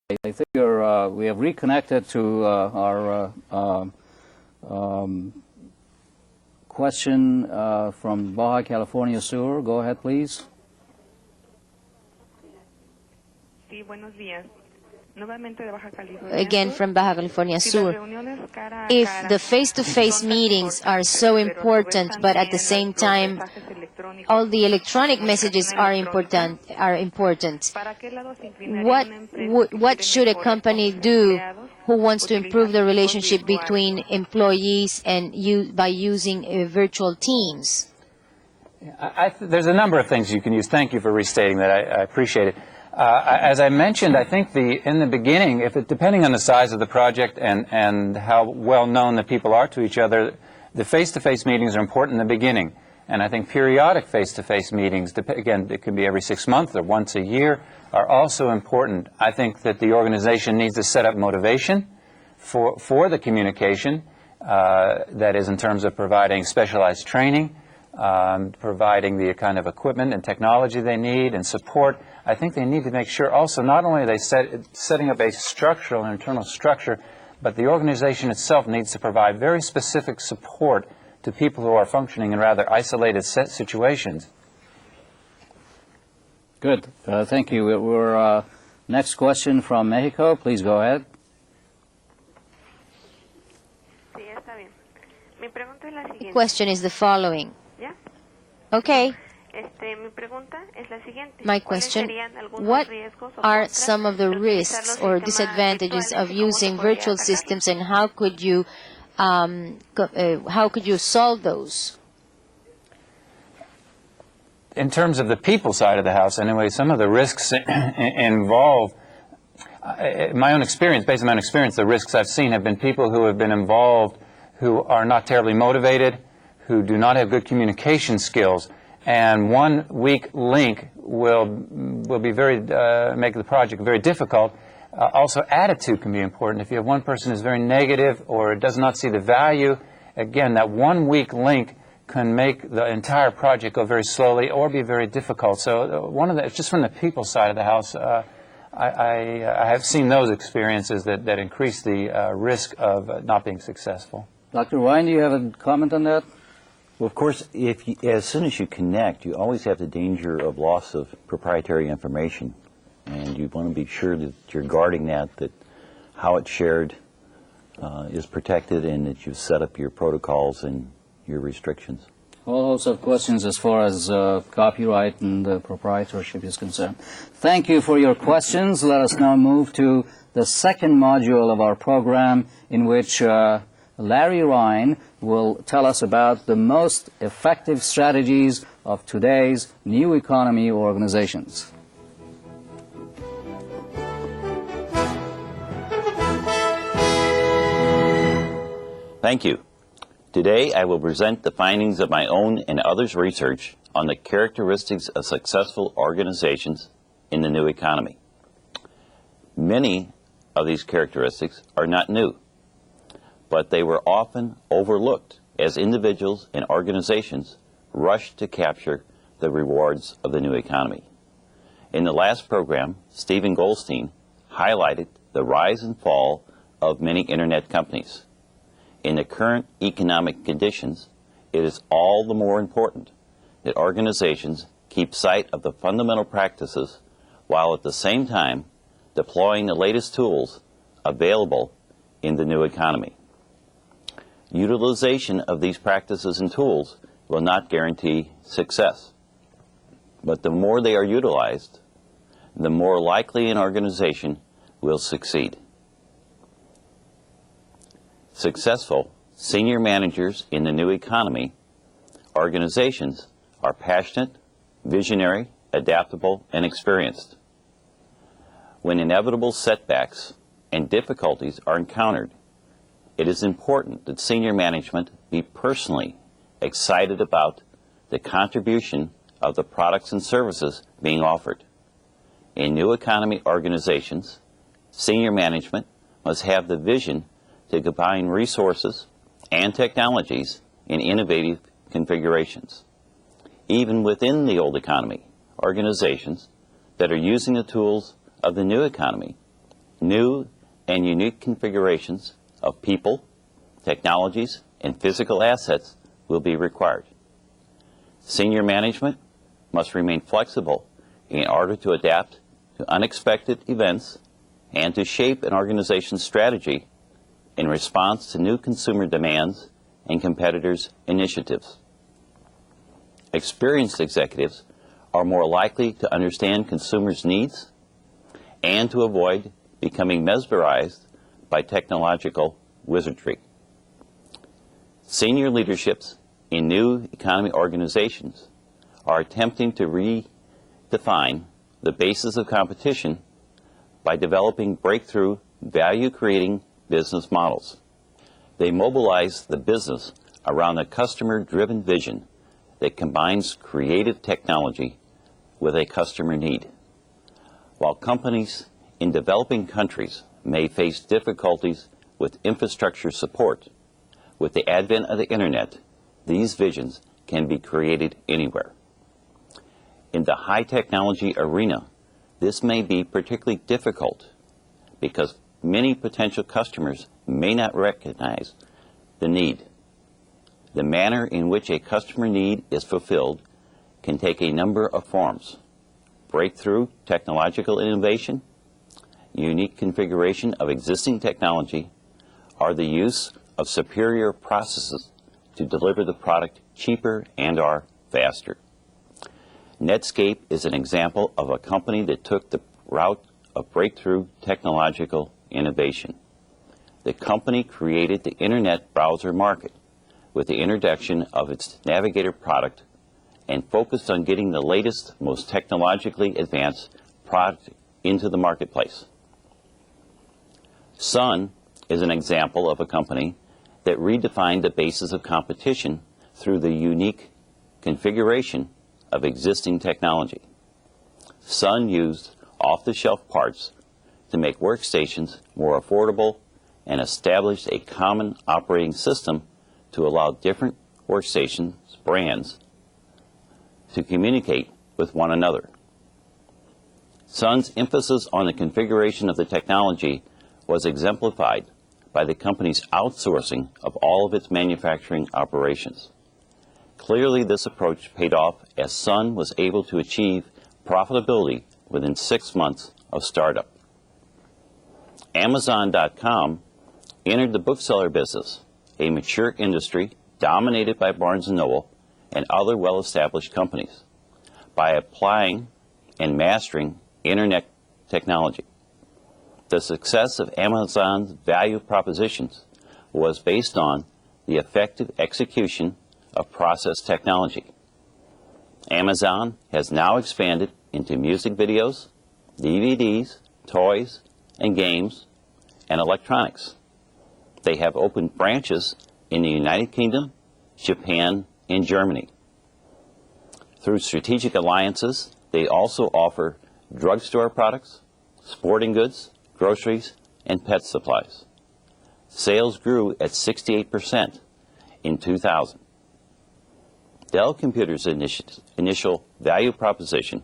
I think we have reconnected to our question from Baja California Sur. Go ahead, please. Sí, buenos días. Again from Baja California Sur. If the face-to-face meetings are so important, but at the same time all the electronic messages are important, what should a company do who wants to improve the relationship between employees and by using virtual teams? There's a number of things you can use. Thank you for restating that. I appreciate it. As I mentioned, I think in the beginning, depending on the size of the project and how well known the people are to each other, the face-to-face meetings are important in the beginning. And I think periodic face-to-face meetings, again, it can be every 6 months or once a year, are also important. I think that the organization needs to set up motivation for the communication, that is in terms of providing specialized training, providing the kind of equipment and technology they need and support. I think they need to make sure also not only are they setting up a structural and internal structure, but the organization itself needs to provide very specific support to people who are functioning in rather isolated situations. Good. Thank you. We're next question from Mexico. Please go ahead. The question is the following. Okay. My question, what are some of the risks or disadvantages of using virtual systems, and how could you solve those? In terms of the people side of the house, anyway, some of the risks involve, my own experience, based on my own experience, the risks I've seen have been people who have been involved who are not terribly motivated, who do not have good communication skills. And one weak link will be make the project very difficult. Also, attitude can be important. If you have one person who's very negative or does not see the value, again, that one weak link can make the entire project go very slowly or be very difficult. So just from the people side of the house, I have seen those experiences that increase the risk of not being successful. Dr. Rhyne, do you have a comment on that? Well, of course, as soon as you connect, you always have the danger of loss of proprietary information. And you want to be sure that you're guarding that how it's shared is protected, and that you've set up your protocols and your restrictions. All host of questions as far as copyright and proprietorship is concerned. Thank you for your questions. Let us now move to the second module of our program, in which Larry Rhyne will tell us about the most effective strategies of today's new economy organizations. Thank you. Today I will present the findings of my own and others' research on the characteristics of successful organizations in the new economy. Many of these characteristics are not new, but they were often overlooked as individuals and organizations rushed to capture the rewards of the new economy. In the last program, Stephen Goldstein highlighted the rise and fall of many internet companies. In the current economic conditions, it is all the more important that organizations keep sight of the fundamental practices while at the same time deploying the latest tools available in the new economy. Utilization of these practices and tools will not guarantee success, but the more they are utilized, the more likely an organization will succeed. Successful senior managers in the new economy organizations are passionate, visionary, adaptable, and experienced. When inevitable setbacks and difficulties are encountered, it is important that senior management be personally excited about the contribution of the products and services being offered. In new economy organizations, senior management must have the vision to combine resources and technologies in innovative configurations. Even within the old economy, organizations that are using the tools of the new economy new and unique configurations of people, technologies, and physical assets will be required. Senior management must remain flexible in order to adapt to unexpected events and to shape an organization's strategy in response to new consumer demands and competitors' initiatives. Experienced executives are more likely to understand consumers' needs and to avoid becoming mesmerized by technological wizardry. Senior leaderships in new economy organizations are attempting to redefine the basis of competition by developing breakthrough value-creating business models. They mobilize the business around a customer-driven vision that combines creative technology with a customer need. While companies in developing countries may face difficulties with infrastructure support, with the advent of the internet, these visions can be created anywhere. In the high technology arena, this may be particularly difficult because many potential customers may not recognize the need. The manner in which a customer need is fulfilled can take a number of forms: breakthrough technological innovation, unique configuration of existing technology, or the use of superior processes to deliver the product cheaper and/or faster. Netscape is an example of a company that took the route of breakthrough technological innovation. The company created the Internet browser market with the introduction of its Navigator product and focused on getting the latest, most technologically advanced product into the marketplace. Sun is an example of a company that redefined the basis of competition through the unique configuration of existing technology. Sun used off-the-shelf parts to make workstations more affordable and established a common operating system to allow different workstations brands to communicate with one another. Sun's emphasis on the configuration of the technology was exemplified by the company's outsourcing of all of its manufacturing operations. Clearly, this approach paid off as Sun was able to achieve profitability within 6 months of startup. Amazon.com entered the bookseller business, a mature industry dominated by Barnes & Noble and other well-established companies, by applying and mastering Internet technology. The success of Amazon's value propositions was based on the effective execution of process technology. Amazon has now expanded into music videos, DVDs, toys, and games, and electronics. They have opened branches in the United Kingdom, Japan, and Germany. Through strategic alliances, they also offer drugstore products, sporting goods, groceries, and pet supplies. Sales grew at 68% in 2000. Dell Computer's initial value proposition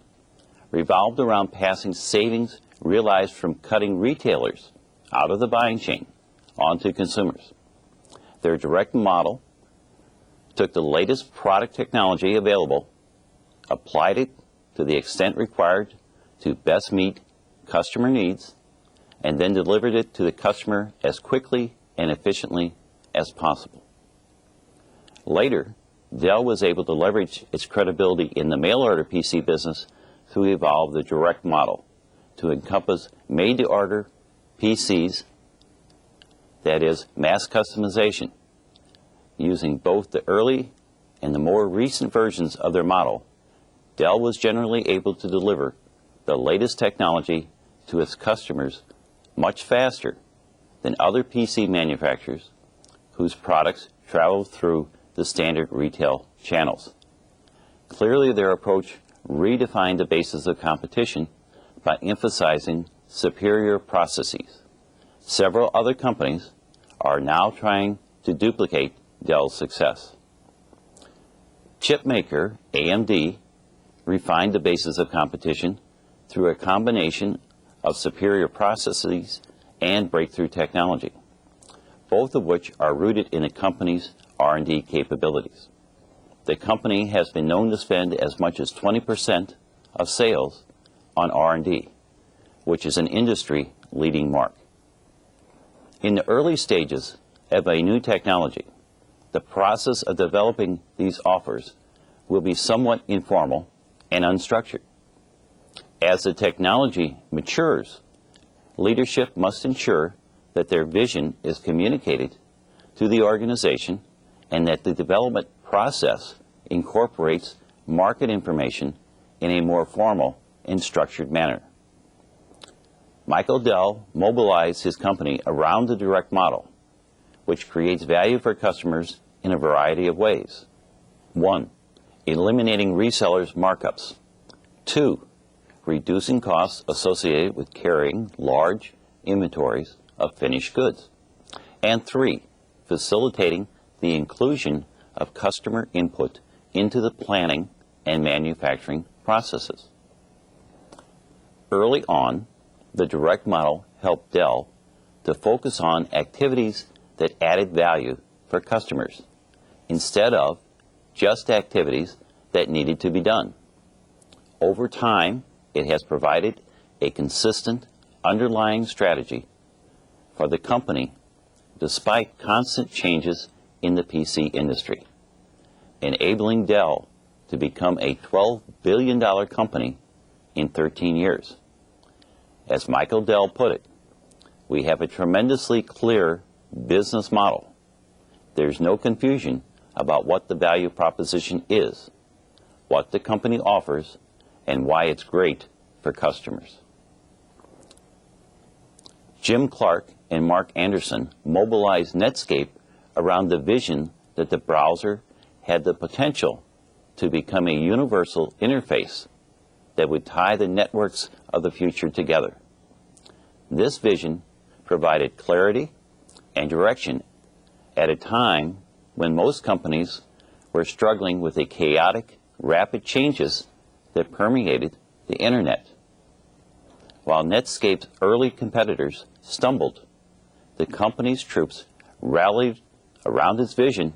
revolved around passing savings realized from cutting retailers out of the buying chain onto consumers. Their direct model took the latest product technology available, applied it to the extent required to best meet customer needs, and then delivered it to the customer as quickly and efficiently as possible. Later, Dell was able to leverage its credibility in the mail-order PC business to evolve the direct model to encompass made-to-order PCs, that is, mass customization. Using both the early and the more recent versions of their model, Dell was generally able to deliver the latest technology to its customers much faster than other PC manufacturers whose products traveled through the standard retail channels. Clearly, their approach redefined the basis of competition by emphasizing superior processes. Several other companies are now trying to duplicate Dell's success. Chipmaker AMD refined the basis of competition through a combination of superior processes and breakthrough technology, both of which are rooted in the company's R&D capabilities. The company has been known to spend as much as 20% of sales on R&D, which is an industry-leading mark. In the early stages of a new technology, the process of developing these offers will be somewhat informal and unstructured. As the technology matures, leadership must ensure that their vision is communicated to the organization and that the development process incorporates market information in a more formal and structured manner. Michael Dell mobilized his company around the direct model, which creates value for customers in a variety of ways. 1. Eliminating resellers' markups. 2. Reducing costs associated with carrying large inventories of finished goods. And 3. Facilitating the inclusion of customer input into the planning and manufacturing processes. Early on, the direct model helped Dell to focus on activities that added value for customers, instead of just activities that needed to be done. Over time, it has provided a consistent underlying strategy for the company despite constant changes in the PC industry, enabling Dell to become a $12 billion company in 13 years. As Michael Dell put it, we have a tremendously clear business model. There's no confusion about what the value proposition is, what the company offers, and why it's great for customers. Jim Clark and Mark Anderson mobilized Netscape around the vision that the browser had the potential to become a universal interface that would tie the networks of the future together. This vision provided clarity and direction at a time when most companies were struggling with the chaotic, rapid changes that permeated the Internet. While Netscape's early competitors stumbled, the company's troops rallied around its vision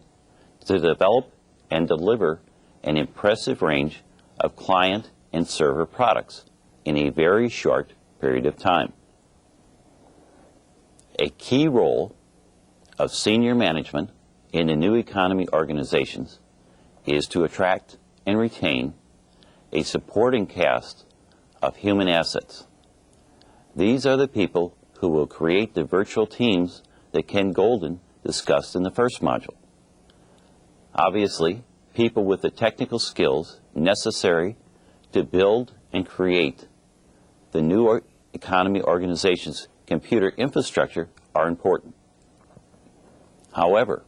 to develop and deliver an impressive range of client and server products in a very short period of time. A key role of senior management in the new economy organizations is to attract and retain a supporting cast of human assets. These are the people who will create the virtual teams that Ken Golden discussed in the first module. Obviously, people with the technical skills necessary to build and create the new economy organization's computer infrastructure are important. However,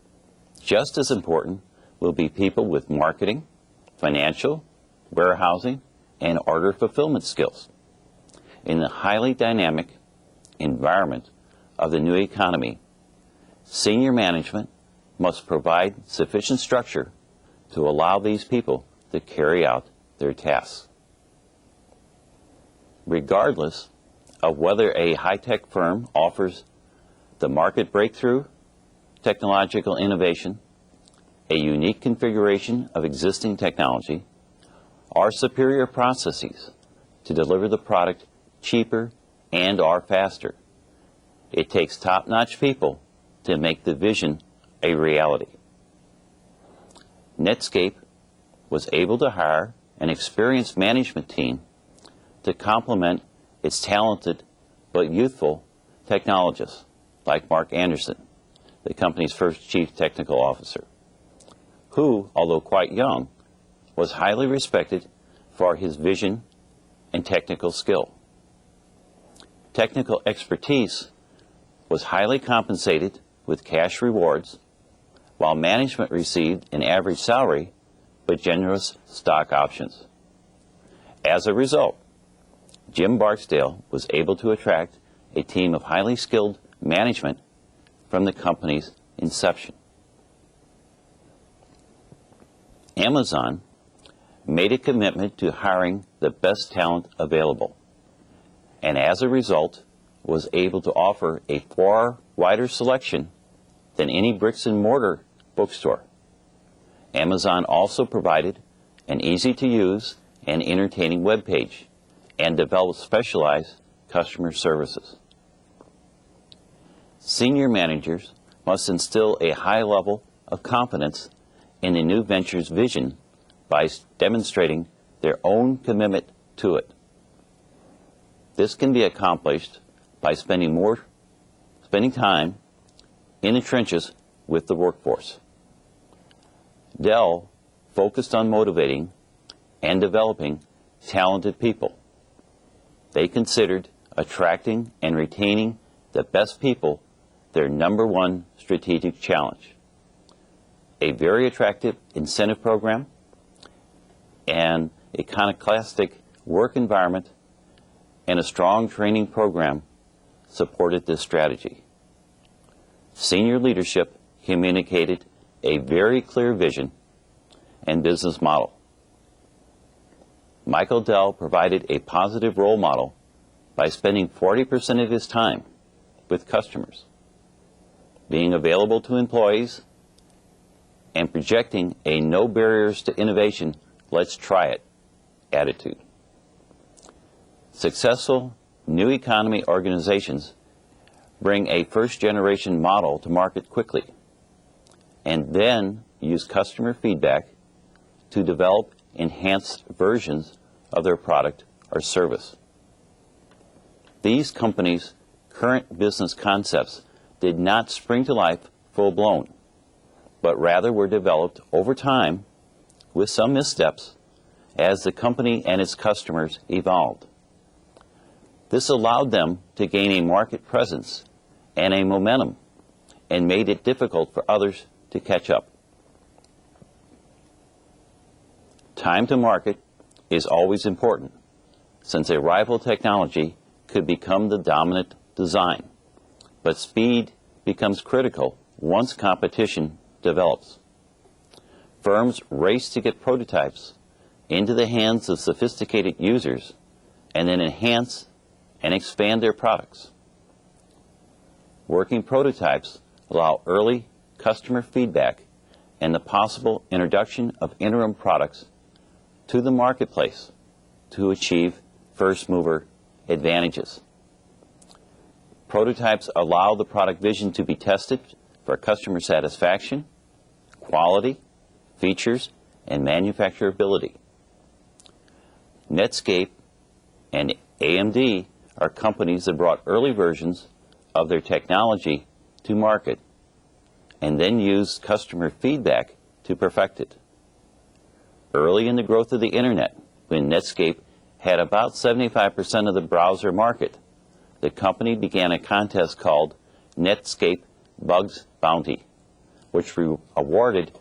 just as important will be people with marketing, financial, warehousing, and order fulfillment skills. In the highly dynamic environment of the new economy, senior management must provide sufficient structure to allow these people to carry out their tasks. Regardless of whether a high-tech firm offers the market breakthrough, technological innovation, a unique configuration of existing technology, or superior processes to deliver the product cheaper and or faster, it takes top-notch people to make the vision a reality. Netscape was able to hire an experienced management team to complement its talented but youthful technologists like Mark Anderson, the company's first chief technical officer, who, although quite young, was highly respected for his vision and technical skill. Technical expertise was highly compensated with cash rewards, while management received an average salary but generous stock options. As a result, Jim Barksdale was able to attract a team of highly skilled management from the company's inception. Amazon made a commitment to hiring the best talent available, and as a result was able to offer a far wider selection than any bricks-and-mortar bookstore. Amazon also provided an easy-to-use and entertaining web page and developed specialized customer services. Senior managers must instill a high level of confidence in the new venture's vision by demonstrating their own commitment to it. This can be accomplished by spending time in the trenches with the workforce. Dell focused on motivating and developing talented people. They considered attracting and retaining the best people their #1 strategic challenge. A very attractive incentive program and iconoclastic work environment and a strong training program supported this strategy. Senior leadership communicated a very clear vision and business model. Michael Dell provided a positive role model by spending 40% of his time with customers, being available to employees, and projecting a no barriers to innovation, let's try it attitude. Successful new economy organizations bring a first-generation model to market quickly and then use customer feedback to develop enhanced versions of their product or service. These companies' current business concepts did not spring to life full-blown, but rather were developed over time with some missteps as the company and its customers evolved. This allowed them to gain a market presence and a momentum and made it difficult for others to catch up. Time to market is always important, since a rival technology could become the dominant design, but speed becomes critical once competition develops. Firms race to get prototypes into the hands of sophisticated users and then enhance and expand their products. Working prototypes allow early customer feedback and the possible introduction of interim products to the marketplace to achieve first-mover advantages. Prototypes allow the product vision to be tested for customer satisfaction, quality, features, and manufacturability. Netscape and AMD are companies that brought early versions of their technology to market and then used customer feedback to perfect it. Early in the growth of the Internet, when Netscape had about 75% of the browser market, the company began a contest called Netscape Bugs Bounty, which awarded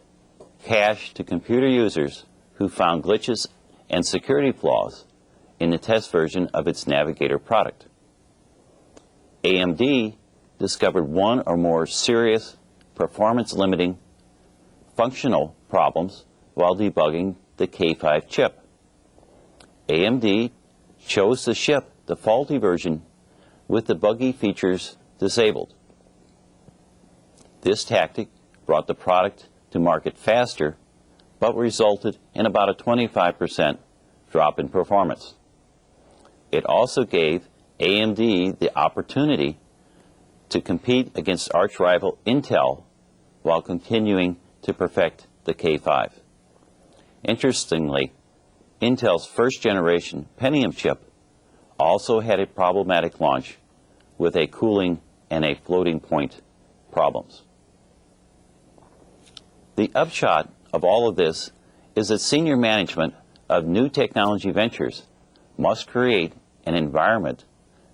cash to computer users who found glitches and security flaws in the test version of its Navigator product. AMD discovered one or more serious performance-limiting functional problems while debugging the K5 chip. AMD chose to ship the faulty version with the buggy features disabled. This tactic brought the product to market faster, but resulted in about a 25% drop in performance. It also gave AMD the opportunity to compete against arch-rival Intel while continuing to perfect the K5. Interestingly, Intel's first-generation Pentium chip also had a problematic launch with a cooling and a floating point problems. The upshot of all of this is that senior management of new technology ventures must create an environment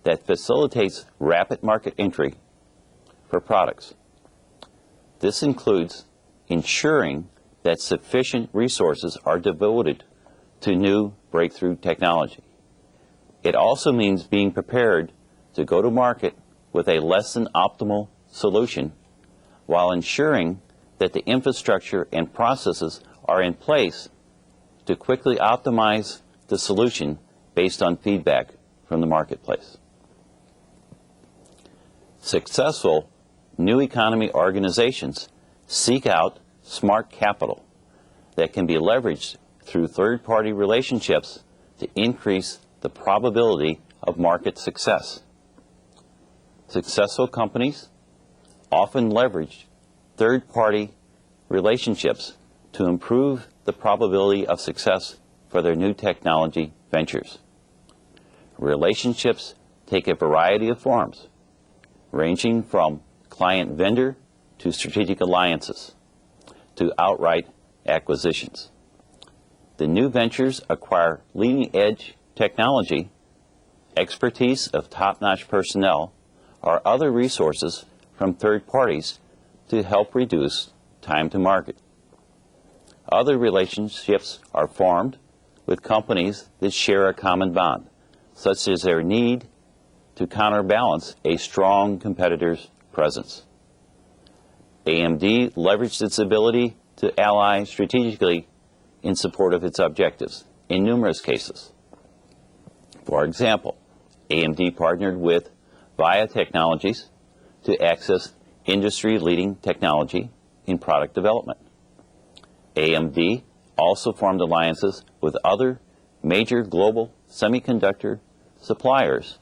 that facilitates rapid market entry for products. This includes ensuring that sufficient resources are devoted to new breakthrough technology. It also means being prepared to go to market with a less than optimal solution while ensuring that the infrastructure and processes are in place to quickly optimize the solution based on feedback from the marketplace. Successful new economy organizations seek out smart capital that can be leveraged through third-party relationships to increase the probability of market success. Successful companies often leverage third-party relationships to improve the probability of success for their new technology ventures. Relationships take a variety of forms, ranging from client-vendor to strategic alliances to outright acquisitions. The new ventures acquire leading-edge technology, expertise of top-notch personnel, or other resources from third parties to help reduce time to market. Other relationships are formed with companies that share a common bond, such as their need to counterbalance a strong competitor's presence. AMD leveraged its ability to ally strategically in support of its objectives in numerous cases. For example, AMD partnered with VIA Technologies to access industry-leading technology in product development. AMD also formed alliances with other major global semiconductor suppliers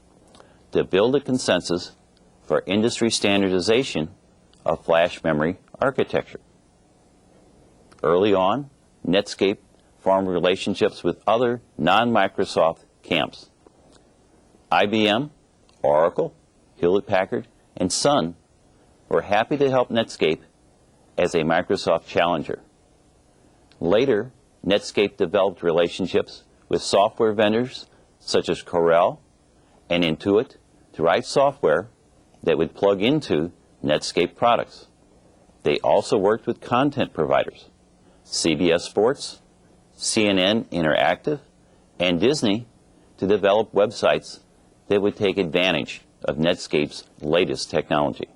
to build a consensus for industry standardization of flash memory architecture. Early on, Netscape formed relationships with other non-Microsoft camps. IBM, Oracle, Hewlett-Packard, and Sun were happy to help Netscape as a Microsoft challenger. Later, Netscape developed relationships with software vendors such as Corel and Intuit to write software that would plug into Netscape products. They also worked with content providers, CBS Sports, CNN Interactive, and Disney to develop websites that would take advantage of Netscape's latest technology.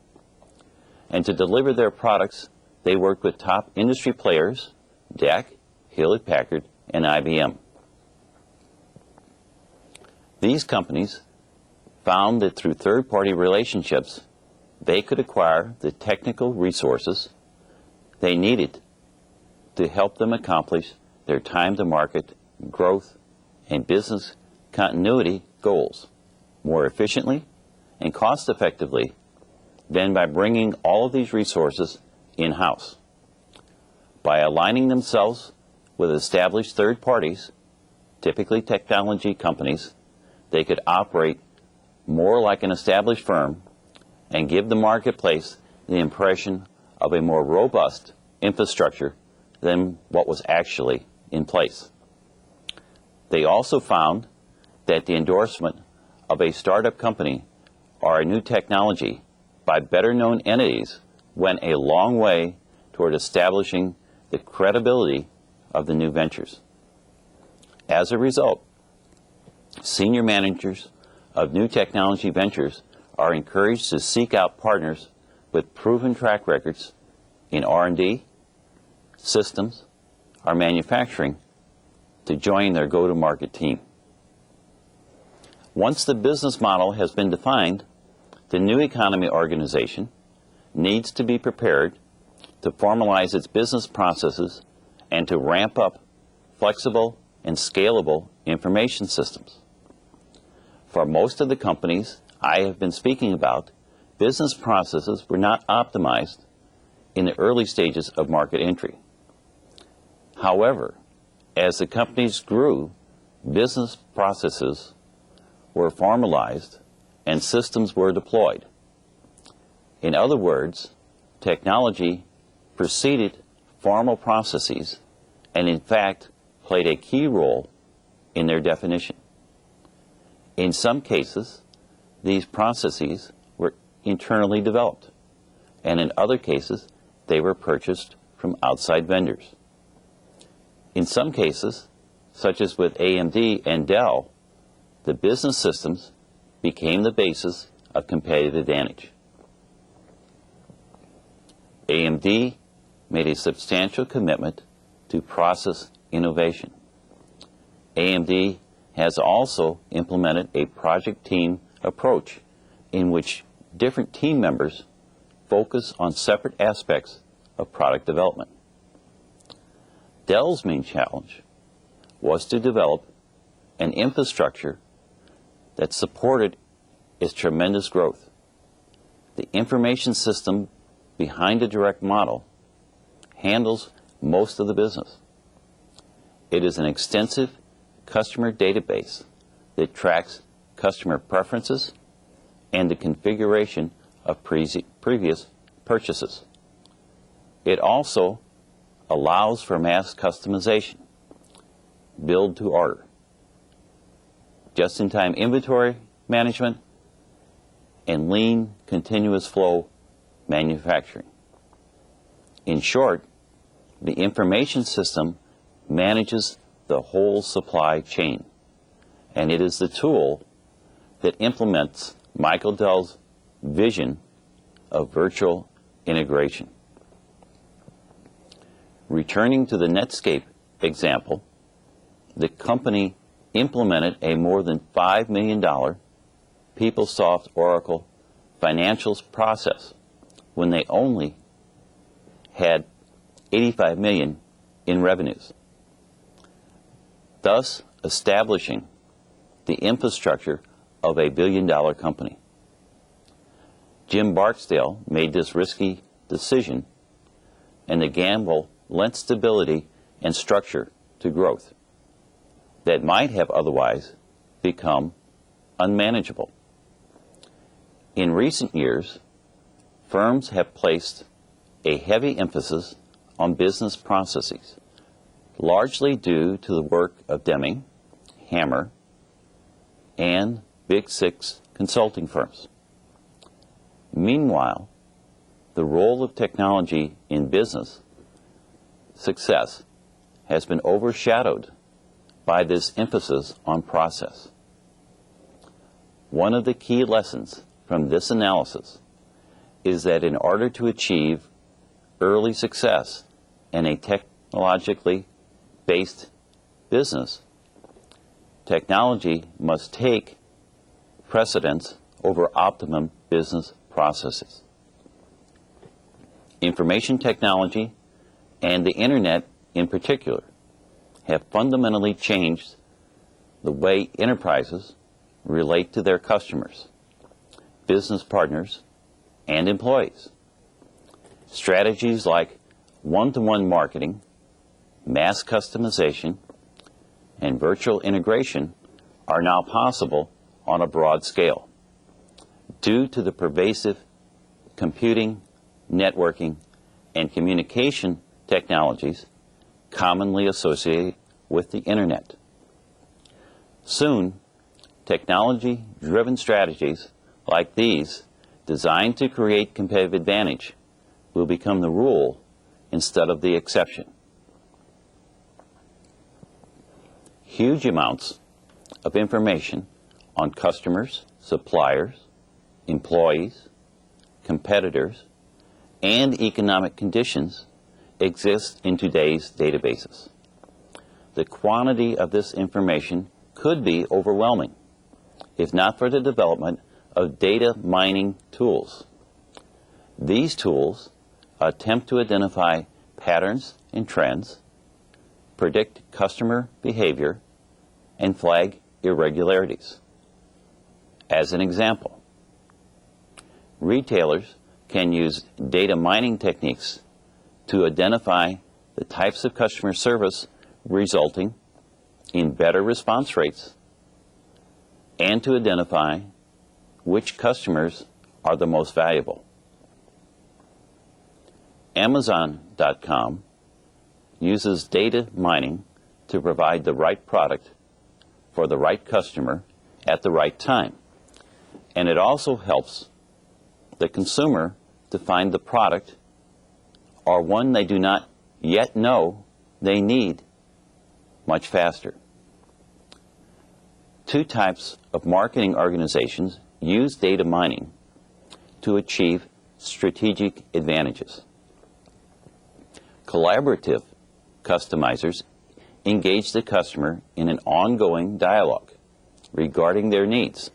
And to deliver their products, they worked with top industry players, DEC, Hewlett-Packard, and IBM. These companies found that through third-party relationships, they could acquire the technical resources they needed to help them accomplish their time-to-market, growth, and business continuity goals more efficiently and cost-effectively than by bringing all of these resources in-house. By aligning themselves with established third parties, typically technology companies, they could operate more like an established firm and give the marketplace the impression of a more robust infrastructure than what was actually in place. They also found that the endorsement of a startup company or a new technology by better-known entities went a long way toward establishing the credibility of the new ventures. As a result, senior managers of new technology ventures are encouraged to seek out partners with proven track records in R&D, systems, or manufacturing to join their go-to-market team. Once the business model has been defined, the new economy organization needs to be prepared to formalize its business processes and to ramp up flexible and scalable information systems. For most of the companies I have been speaking about, business processes were not optimized in the early stages of market entry. However, as the companies grew, business processes were formalized and systems were deployed. In other words, technology preceded formal processes and in fact played a key role in their definition. In some cases, these processes were internally developed, and in other cases, they were purchased from outside vendors. In some cases, such as with AMD and Dell, the business systems became the basis of competitive advantage. AMD made a substantial commitment to process innovation. AMD has also implemented a project team approach in which different team members focus on separate aspects of product development. Dell's main challenge was to develop an infrastructure that supported its tremendous growth. The information system behind the direct model handles most of the business. It is an extensive customer database that tracks customer preferences and the configuration of previous purchases. It also allows for mass customization, build to order, just-in-time inventory management, and lean continuous flow manufacturing. In short, the information system manages the whole supply chain, and it is the tool that implements Michael Dell's vision of virtual integration. Returning to the Netscape example, the company implemented a more than $5 million PeopleSoft Oracle financials process when they only had $85 million in revenues, thus establishing the infrastructure of a billion-dollar company. Jim Barksdale made this risky decision, and the gamble lent stability and structure to growth that might have otherwise become unmanageable. In recent years, firms have placed a heavy emphasis on business processes, largely due to the work of Deming, Hammer, and Big Six consulting firms. Meanwhile, the role of technology in business success has been overshadowed by this emphasis on process. One of the key lessons from this analysis is that in order to achieve early success in a technologically based business, technology must take precedence over optimum business processes. Information technology and the Internet in particular have fundamentally changed the way enterprises relate to their customers, business partners, and employees. Strategies like one-to-one marketing, mass customization, and virtual integration are now possible on a broad scale due to the pervasive computing, networking, and communication technologies commonly associated with the Internet. Soon, technology-driven strategies like these, designed to create competitive advantage, will become the rule instead of the exception. Huge amounts of information on customers, suppliers, employees, competitors, and economic conditions exist in today's databases. The quantity of this information could be overwhelming, if not for the development of data mining tools. These tools attempt to identify patterns and trends, predict customer behavior, and flag irregularities. As an example, retailers can use data mining techniques to identify the types of customer service resulting in better response rates and to identify which customers are the most valuable. Amazon.com uses data mining to provide the right product for the right customer at the right time, and it also helps the consumer to find the product or one they do not yet know they need much faster. Two types of marketing organizations use data mining to achieve strategic advantages. Collaborative customizers engage the customer in an ongoing dialogue regarding their needs